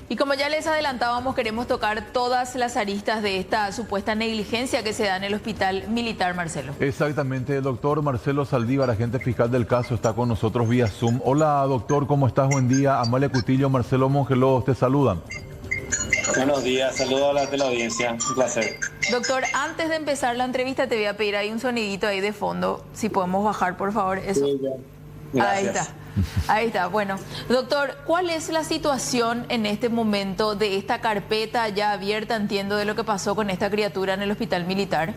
Y como ya les adelantábamos, queremos tocar todas las aristas de esta supuesta negligencia que se da en el hospital militar, Marcelo. Exactamente, el doctor Marcelo Saldívar, agente fiscal del caso, está con nosotros vía Zoom. Hola, doctor, ¿cómo estás? Buen día. Amalia Cutillo, Marcelo Mongeló, te saludan. Buenos días, saludos a la teleaudiencia, un placer. Doctor, antes de empezar la entrevista te voy a pedir ahí un sonidito ahí de fondo, si podemos bajar por favor eso. Sí, gracias. Ahí está, bueno. Doctor, ¿cuál es la situación en este momento de esta carpeta ya abierta, entiendo, de lo que pasó con esta criatura en el hospital militar?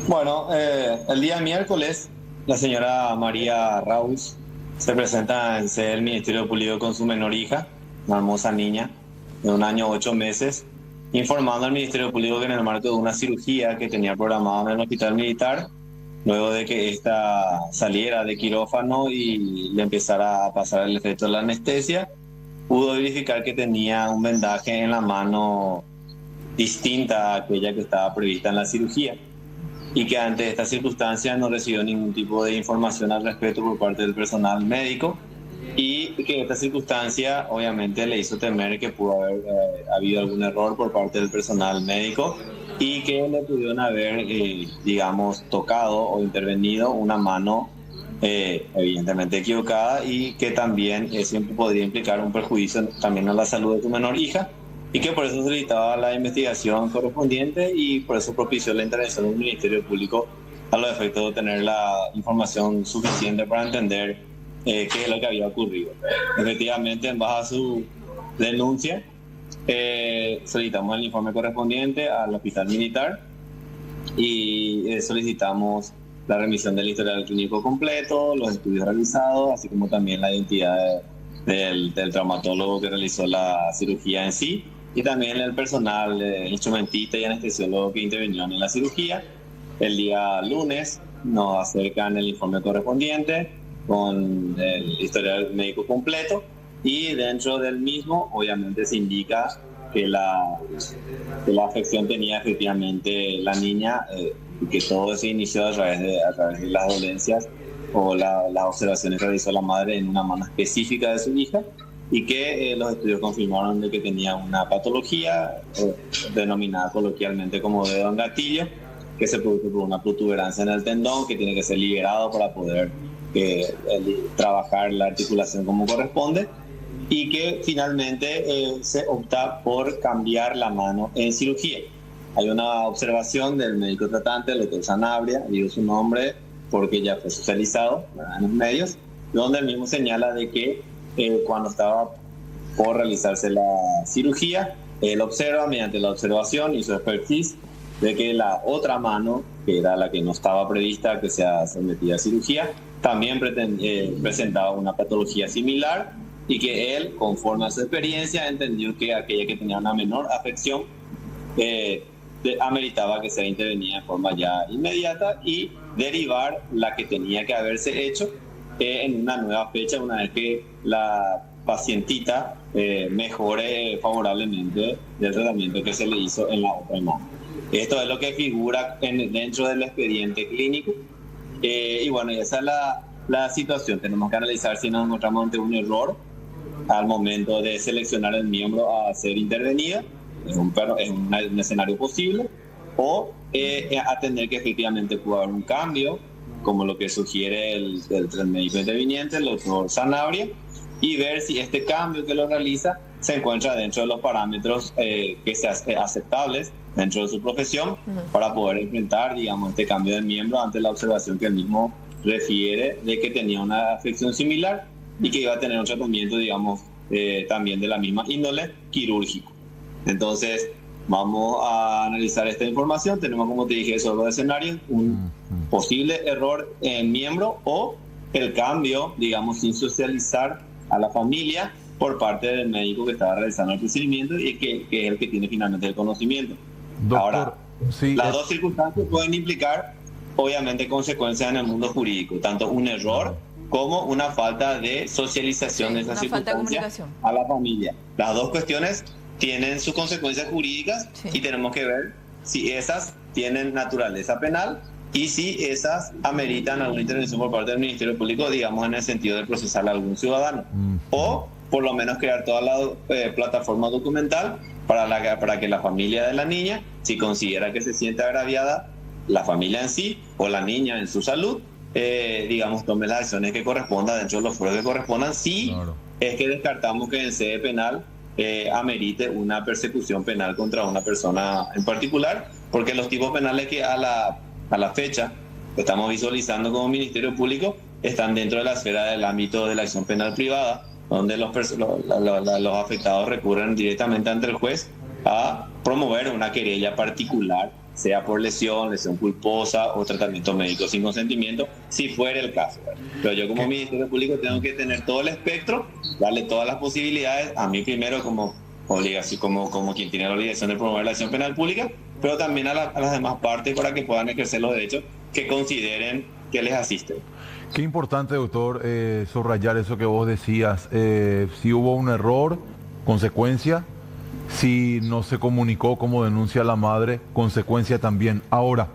Bueno, el día miércoles la señora María Raus se presenta en sede del Ministerio Público con su menor hija, una hermosa niña de 1 año 8 meses, informando al Ministerio Público que en el marco de una cirugía que tenía programada en el hospital militar, luego de que ésta saliera de quirófano y le empezara a pasar el efecto de la anestesia, pudo verificar que tenía un vendaje en la mano distinta a aquella que estaba prevista en la cirugía y que ante esta circunstancia no recibió ningún tipo de información al respecto por parte del personal médico y que esta circunstancia obviamente le hizo temer que pudo haber habido algún error por parte del personal médico y que le pudieron haber, digamos, tocado o intervenido una mano evidentemente equivocada y que también siempre podría implicar un perjuicio también a la salud de tu menor hija y que por eso solicitaba la investigación correspondiente y por eso propició la intervención del Ministerio Público a los efectos de tener la información suficiente para entender qué es lo que había ocurrido. Efectivamente, en base a su denuncia, solicitamos el informe correspondiente al hospital militar y solicitamos la remisión del historial clínico completo, los estudios realizados, así como también la identidad del traumatólogo que realizó la cirugía en sí y también el personal instrumentista y anestesiólogo que intervino en la cirugía. El día lunes nos acercan el informe correspondiente con el historial médico completo y dentro del mismo obviamente se indica que la afección tenía efectivamente la niña y que todo se inició a través de las dolencias o las observaciones que realizó la madre en una mano específica de su hija y que los estudios confirmaron de que tenía una patología denominada coloquialmente como dedo en gatillo, que se produce por una protuberancia en el tendón que tiene que ser liberado para poder trabajar la articulación como corresponde y que finalmente se opta por cambiar la mano en cirugía. Hay una observación del médico tratante, el doctor Sanabria, digo su nombre porque ya fue socializado en los medios, donde el mismo señala de que cuando estaba por realizarse la cirugía, él observa mediante la observación y su expertise de que la otra mano, que era la que no estaba prevista que sea sometida a cirugía, también presentaba una patología similar y que él, conforme a su experiencia, entendió que aquella que tenía una menor afección ameritaba que sea intervenida de forma ya inmediata y derivar la que tenía que haberse hecho en una nueva fecha, una vez que la pacientita mejore favorablemente del tratamiento que se le hizo en la otra mano. Esto es lo que figura dentro del expediente clínico. Y bueno, esa es la situación. Tenemos que analizar si nos encontramos ante un error al momento de seleccionar el miembro a ser intervenido. Es un escenario posible. O atender que efectivamente pudo haber un cambio, como lo que sugiere el médico interviniente, el doctor Sanabria, y ver si este cambio que lo realiza se encuentra dentro de los parámetros que sean aceptables dentro de su profesión para poder enfrentar, digamos, este cambio de miembro ante la observación que él mismo refiere de que tenía una afección similar y que iba a tener un tratamiento, digamos, también de la misma índole, quirúrgico. Entonces, vamos a analizar esta información. Tenemos, como te dije, esos dos escenarios, un posible error en miembro o el cambio, digamos, sin socializar a la familia por parte del médico que estaba realizando el procedimiento y que es el que tiene finalmente el conocimiento. Doctor, ahora, sí, las dos circunstancias pueden implicar, obviamente, consecuencias en el mundo jurídico, tanto un error como una falta de socialización de esa circunstancia a la familia. Las dos cuestiones tienen sus consecuencias jurídicas y tenemos que ver si esas tienen naturaleza penal y si esas ameritan alguna intervención por parte del Ministerio Público, digamos, en el sentido de procesar a algún ciudadano. O por lo menos crear toda la plataforma documental para que la familia de la niña, si considera que se siente agraviada, la familia en sí o la niña en su salud, digamos, tome las acciones que correspondan dentro de los fueros que correspondan, si es que descartamos que en sede penal amerite una persecución penal contra una persona en particular, porque los tipos penales que a la fecha estamos visualizando como Ministerio Público están dentro de la esfera del ámbito de la acción penal privada, donde los afectados recurren directamente ante el juez a promover una querella particular, sea por lesión culposa o tratamiento médico sin consentimiento, si fuera el caso. Pero yo como Ministerio Público tengo que tener todo el espectro, darle todas las posibilidades, a mí primero como obligación, como quien tiene la obligación de promover la acción penal pública, pero también a las demás partes para que puedan ejercer los derechos que consideren que les asisten. Qué importante, doctor, subrayar eso que vos decías. Si hubo un error, consecuencia. Si no se comunicó como denuncia la madre, consecuencia también. Ahora,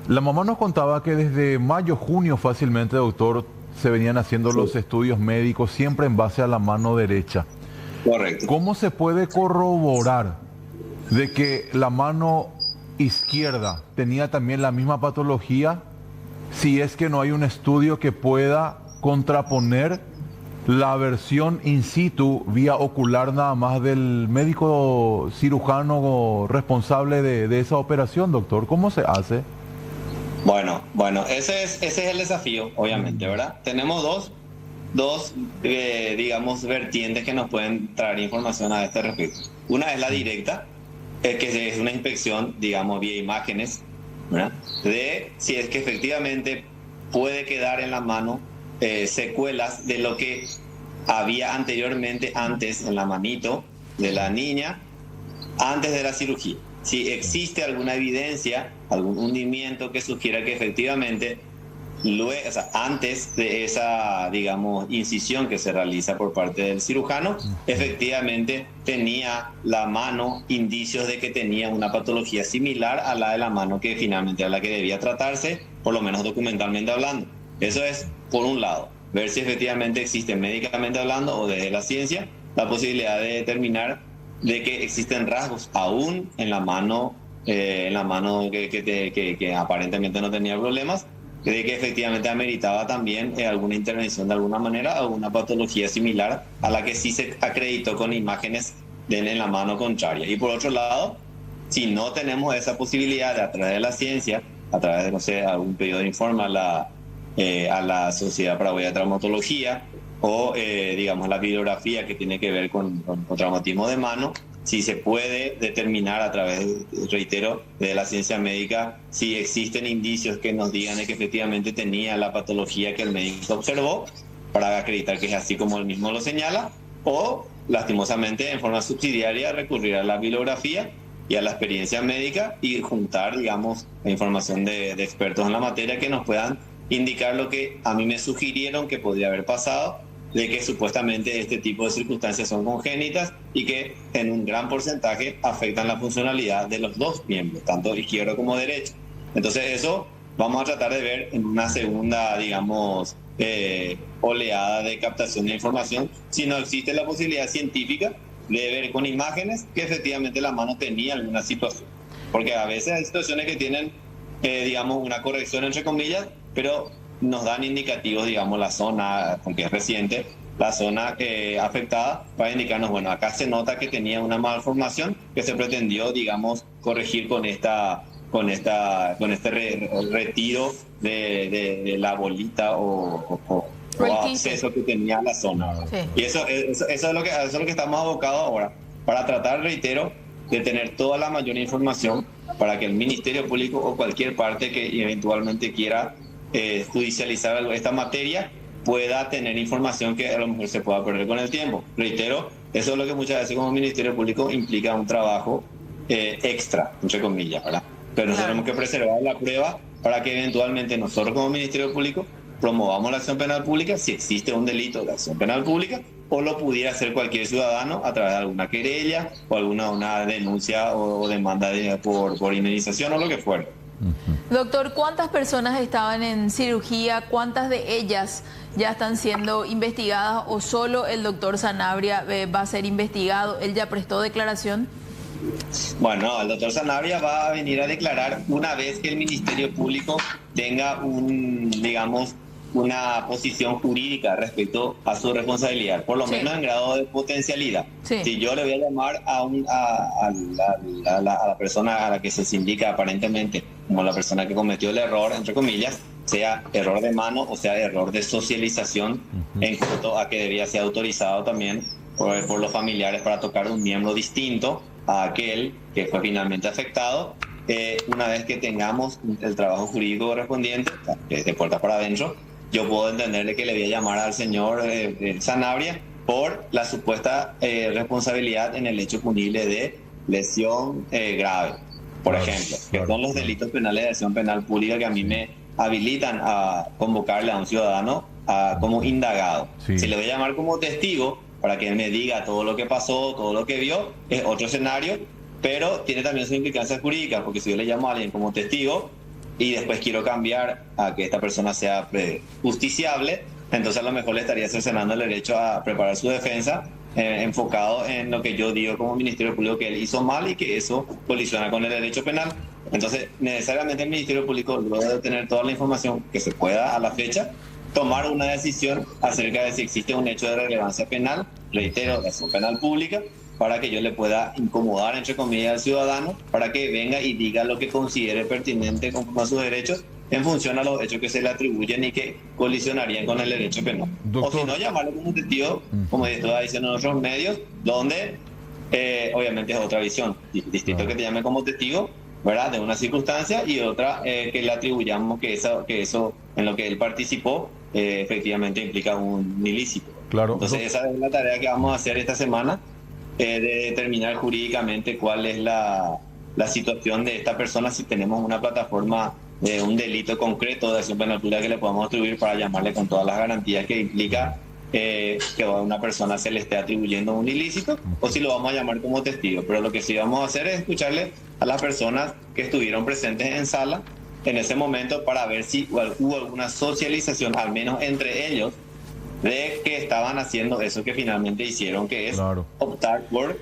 la mamá nos contaba que desde mayo, junio fácilmente, doctor, se venían haciendo los estudios médicos siempre en base a la mano derecha. Correcto. ¿Cómo se puede corroborar de que la mano izquierda tenía también la misma patología si es que no hay un estudio que pueda contraponer la versión in situ vía ocular nada más del médico cirujano responsable de esa operación, doctor? ¿Cómo se hace? Bueno, ese es el desafío, obviamente, ¿verdad? Tenemos dos digamos, vertientes que nos pueden traer información a este respecto. Una es la directa, que es una inspección, digamos, vía imágenes, ¿verdad? De si es que efectivamente puede quedar en la mano secuelas de lo que había anteriormente, antes en la manito de la niña, antes de la cirugía. Si existe alguna evidencia, algún hundimiento que sugiera que efectivamente, luego, o sea, antes de esa, digamos, incisión que se realiza por parte del cirujano, efectivamente tenía la mano indicios de que tenía una patología similar a la de la mano que finalmente era la que debía tratarse, por lo menos documentalmente hablando. Eso es, por un lado, ver si efectivamente existe médicamente hablando o desde la ciencia la posibilidad de determinar de que existen rasgos aún en la mano que aparentemente no tenía problemas, de que efectivamente ameritaba también alguna intervención de alguna manera, alguna patología similar a la que sí se acreditó con imágenes en la mano contraria. Y por otro lado, si no tenemos esa posibilidad de a través de la ciencia, a través de, no sé, algún pedido de informe a la Sociedad Paraguaya de Traumatología o, digamos, la bibliografía que tiene que ver con traumatismo de mano, si se puede determinar a través, reitero, de la ciencia médica, si existen indicios que nos digan de que efectivamente tenía la patología que el médico observó, para acreditar que es así como él mismo lo señala, o, lastimosamente, en forma subsidiaria, recurrir a la bibliografía y a la experiencia médica y juntar, digamos, la información de expertos en la materia que nos puedan indicar lo que a mí me sugirieron que podría haber pasado, de que supuestamente este tipo de circunstancias son congénitas y que en un gran porcentaje afectan la funcionalidad de los dos miembros, tanto izquierdo como derecho. Entonces eso vamos a tratar de ver en una segunda, digamos, oleada de captación de información, si no existe la posibilidad científica de ver con imágenes que efectivamente la mano tenía alguna situación. Porque a veces hay situaciones que tienen, digamos, una corrección entre comillas, pero nos dan indicativos, digamos, la zona, aunque es reciente, la zona afectada, para indicarnos, bueno, acá se nota que tenía una malformación que se pretendió, digamos, corregir con este retiro de la bolita o acceso que tenía a la zona. Sí. Y eso es lo que estamos abocados ahora, para tratar, reitero, de tener toda la mayor información para que el Ministerio Público o cualquier parte que eventualmente quiera judicializar esta materia pueda tener información que a lo mejor se pueda perder con el tiempo. Reitero, eso es lo que muchas veces como Ministerio Público implica un trabajo extra, entre comillas, ¿verdad? Pero nosotros tenemos que preservar la prueba para que eventualmente nosotros como Ministerio Público promovamos la acción penal pública si existe un delito de acción penal pública, o lo pudiera hacer cualquier ciudadano a través de alguna querella o una denuncia o demanda por indemnización o lo que fuera. Doctor, ¿cuántas personas estaban en cirugía? ¿Cuántas de ellas ya están siendo investigadas o solo el doctor Sanabria va a ser investigado? ¿Él ya prestó declaración? Bueno, el doctor Sanabria va a venir a declarar una vez que el Ministerio Público tenga una posición jurídica respecto a su responsabilidad, por lo menos en grado de potencialidad. Si yo le voy a llamar a la persona a la que se indica aparentemente como la persona que cometió el error, entre comillas, sea error de mano o sea error de socialización, en cuanto a que debería ser autorizado también por los familiares para tocar un miembro distinto a aquel que fue finalmente afectado. Una vez que tengamos el trabajo jurídico correspondiente, de puertas para adentro, yo puedo entenderle que le voy a llamar al señor Sanabria por la supuesta responsabilidad en el hecho punible de lesión grave, por ejemplo, que son los delitos penales de acción penal pública que a mí me habilitan a convocarle a un ciudadano como indagado. Si le voy a llamar como testigo para que él me diga todo lo que pasó, todo lo que vio, es otro escenario, pero tiene también sus implicancias jurídicas, porque si yo le llamo a alguien como testigo y después quiero cambiar a que esta persona sea justiciable, entonces a lo mejor le estaría cercenando el derecho a preparar su defensa, enfocado en lo que yo digo como Ministerio Público que él hizo mal y que eso colisiona con el derecho penal. Entonces, necesariamente el Ministerio Público, luego de tener toda la información que se pueda a la fecha, tomar una decisión acerca de si existe un hecho de relevancia penal, reitero, de acción penal pública, para que yo le pueda incomodar, entre comillas, al ciudadano, para que venga y diga lo que considere pertinente conforme a sus derechos, en función a los hechos que se le atribuyen y que colisionarían con el derecho penal. Doctor. O si no, llamarlo como testigo, como estaba diciendo en otros medios, donde obviamente es otra visión, distinto que te llame como testigo, ¿verdad?, de una circunstancia, y otra que le atribuyamos que eso en lo que él participó efectivamente implica un ilícito. Claro. Entonces esa es la tarea que vamos a hacer esta semana, de determinar jurídicamente cuál es la situación de esta persona, si tenemos una plataforma de un delito concreto de acción penal pública que le podamos atribuir para llamarle con todas las garantías que implica que a una persona se le esté atribuyendo un ilícito, o si lo vamos a llamar como testigo. Pero lo que sí vamos a hacer es escucharle a las personas que estuvieron presentes en sala en ese momento para ver si hubo alguna socialización, al menos entre ellos, de que estaban haciendo eso que finalmente hicieron, que es optar por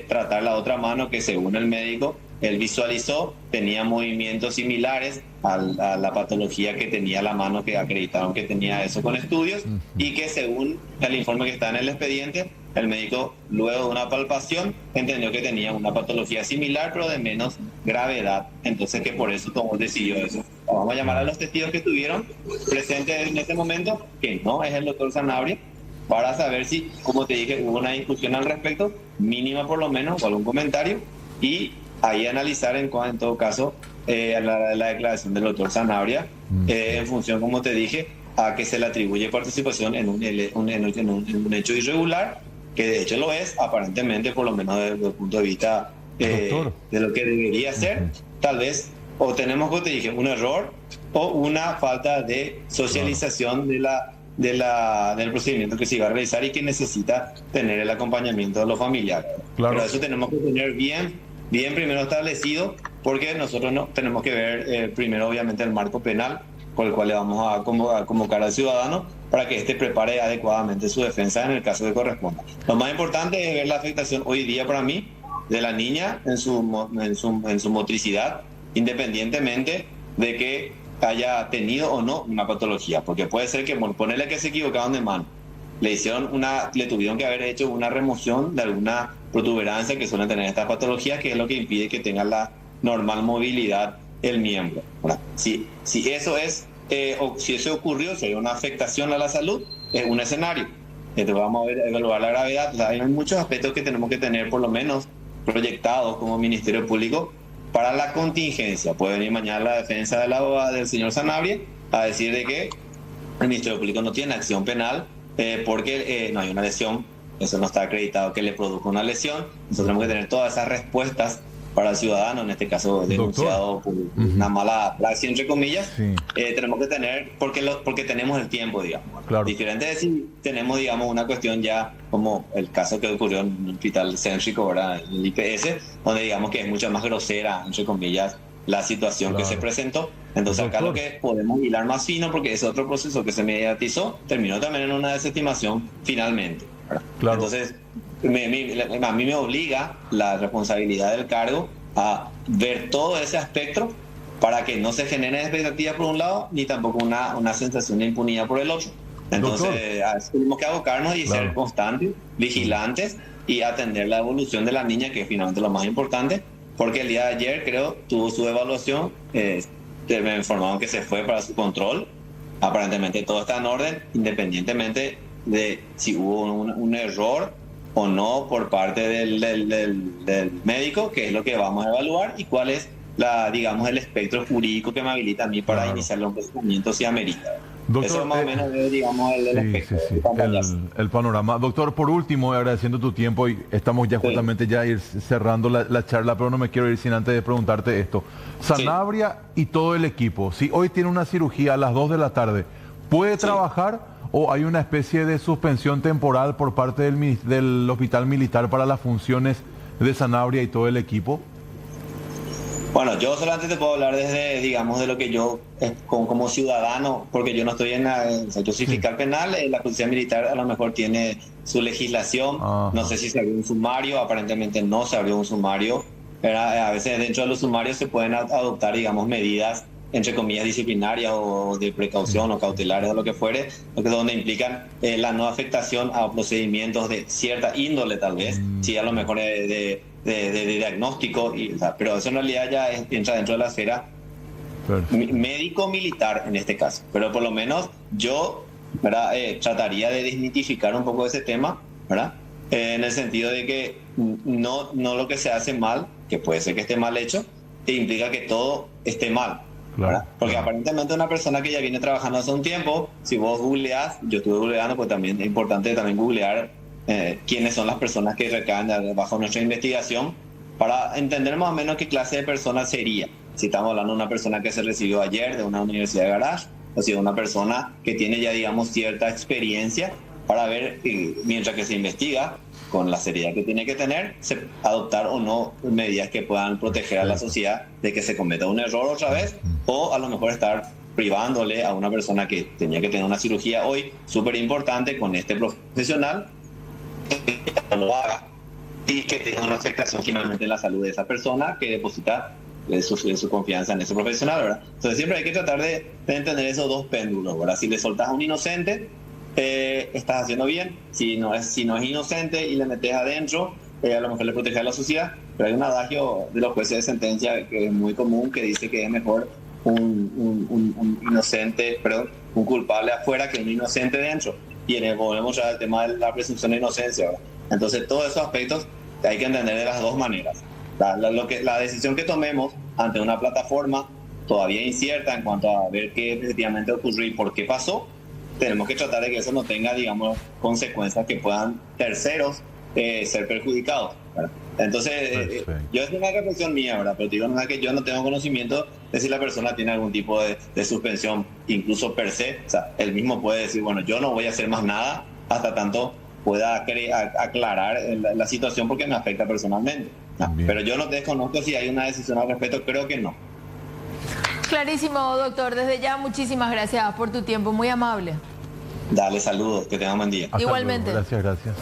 tratar la otra mano que, según el médico, él visualizó, tenía movimientos similares a la patología que tenía la mano, que acreditaron que tenía eso con estudios, y que según el informe que está en el expediente, el médico, luego de una palpación, entendió que tenía una patología similar pero de menos gravedad, entonces que por eso decidió eso. Vamos a llamar a los testigos que estuvieron presentes en ese momento, que no es el doctor Sanabria, para saber si, como te dije, hubo una discusión al respecto, mínima por lo menos, o algún comentario, y ahí analizar en todo caso la declaración del doctor Sanabria, en función, como te dije, a que se le atribuye participación en un hecho irregular, que de hecho lo es, aparentemente, por lo menos desde el punto de vista de lo que debería ser. Tal vez, o tenemos, como te dije, un error o una falta de socialización del procedimiento que se iba a realizar y que necesita tener el acompañamiento de los familiares. Pero eso tenemos que tener bien primero establecido, porque nosotros no tenemos que ver primero obviamente el marco penal por el cual le vamos a convocar al ciudadano para que éste prepare adecuadamente su defensa en el caso que corresponda. Lo más importante es ver la afectación hoy día para mí de la niña en su motricidad, independientemente de que haya tenido o no una patología, porque puede ser que, ponerle que se equivocaron de mano, le tuvieron que haber hecho una remoción de alguna protuberancia que suelen tener estas patologías, que es lo que impide que tenga la normal movilidad el miembro. Si eso es, o si eso ocurrió, si hay una afectación a la salud, es un escenario. Entonces vamos a evaluar la gravedad. O sea, hay muchos aspectos que tenemos que tener por lo menos proyectados como Ministerio Público para la contingencia. Puede venir mañana la defensa de la abogada del señor Sanabria a decir de que el Ministerio Público no tiene acción penal porque no hay una lesión, eso no está acreditado que le produzca una lesión. Nosotros tenemos que tener todas esas respuestas para el ciudadano, en este caso denunciado por una mala praxis, entre comillas. Tenemos que tener, porque tenemos el tiempo, digamos. Diferente de si tenemos, digamos, una cuestión ya como el caso que ocurrió en el hospital céntrico, ¿verdad?, en el IPS, donde digamos que es mucho más grosera, entre comillas, la situación que Claro. se presentó. Entonces acá Doctor. lo que podemos hilar más fino, porque ese otro proceso que se mediatizó terminó también en una desestimación finalmente, ¿verdad? Claro. Entonces a mí me obliga la responsabilidad del cargo a ver todo ese aspecto para que no se generen expectativas por un lado, ni tampoco una sensación de impunidad por el otro. Entonces, a eso tenemos que abocarnos y ser constantes, vigilantes y atender la evolución de la niña, que es finalmente lo más importante, porque el día de ayer, creo, tuvo su evaluación, me informaron que se fue para su control, aparentemente todo está en orden, independientemente de si hubo un error o no por parte del médico, que es lo que vamos a evaluar, y cuál es digamos, el espectro jurídico que me habilita a mí para iniciar los procedimientos si amerita. Doctor, eso más o menos es, digamos, el espectro. El panorama. Doctor, por último, agradeciendo tu tiempo, y estamos ya justamente ya ir cerrando la charla, pero no me quiero ir sin antes de preguntarte esto. Sanabria y todo el equipo, si hoy tiene una cirugía a las 2 de la tarde, ¿puede trabajar o hay una especie de suspensión temporal por parte del Hospital Militar para las funciones de Sanabria y todo el equipo? Bueno, yo solamente te puedo hablar desde, digamos, de lo que yo, como ciudadano, porque yo no estoy yo soy fiscal penal, la policía militar a lo mejor tiene su legislación, no sé si se abrió un sumario, aparentemente no se abrió un sumario, pero a veces dentro de los sumarios se pueden adoptar, digamos, medidas, entre comillas, disciplinarias o de precaución o cautelares o lo que fuere, donde implican la no afectación a procedimientos de cierta índole, tal vez, si a lo mejor de diagnóstico, pero eso en realidad ya entra dentro de la esfera médico-militar en este caso. Pero por lo menos yo, ¿verdad? Trataría de desmitificar un poco ese tema, ¿verdad? En el sentido de que no lo que se hace mal, que puede ser que esté mal hecho, te implica que todo esté mal. ¿Verdad? Porque aparentemente una persona que ya viene trabajando hace un tiempo, si vos googleás, yo estuve googleando, pues también es importante también googlear quiénes son las personas que recaen bajo nuestra investigación para entender más o menos qué clase de persona sería. Si estamos hablando de una persona que se recibió ayer de una universidad de garage, o si de una persona que tiene ya, digamos, cierta experiencia, para ver, mientras que se investiga, con la seriedad que tiene que tener, adoptar o no medidas que puedan proteger a la sociedad de que se cometa un error otra vez, o a lo mejor estar privándole a una persona que tenía que tener una cirugía hoy súper importante con este profesional, que no lo haga y que tenga una afectación finalmente en la salud de esa persona que deposita su confianza en ese profesional, ¿verdad? Entonces siempre hay que tratar de entender esos dos péndulos, ¿verdad? Si le soltas a un inocente, estás haciendo bien. Si no es inocente y le metes adentro, a lo mejor le protege a la sociedad. Pero hay un adagio de los jueces de sentencia que es muy común, que dice que es mejor un inocente, perdón, un culpable afuera que un inocente dentro. Y volvemos al tema de la presunción de inocencia, ¿verdad? Entonces todos esos aspectos hay que entender de las dos maneras. La decisión que tomemos ante una plataforma todavía incierta en cuanto a ver qué efectivamente ocurrió y por qué pasó, tenemos que tratar de que eso no tenga, digamos, consecuencias que puedan terceros ser perjudicados, ¿verdad? Entonces, yo es una reflexión mía, ¿verdad? Pero digo, no es que yo no tengo conocimiento de si la persona tiene algún tipo de suspensión, incluso per se. O sea, él mismo puede decir, bueno, yo no voy a hacer más nada hasta tanto pueda aclarar la situación porque me afecta personalmente. ¿No? Pero yo no desconozco si hay una decisión al respecto, creo que no. Clarísimo, doctor. Desde ya, muchísimas gracias por tu tiempo, muy amable. Dale, saludos, que tengan buen día. Igualmente. Gracias.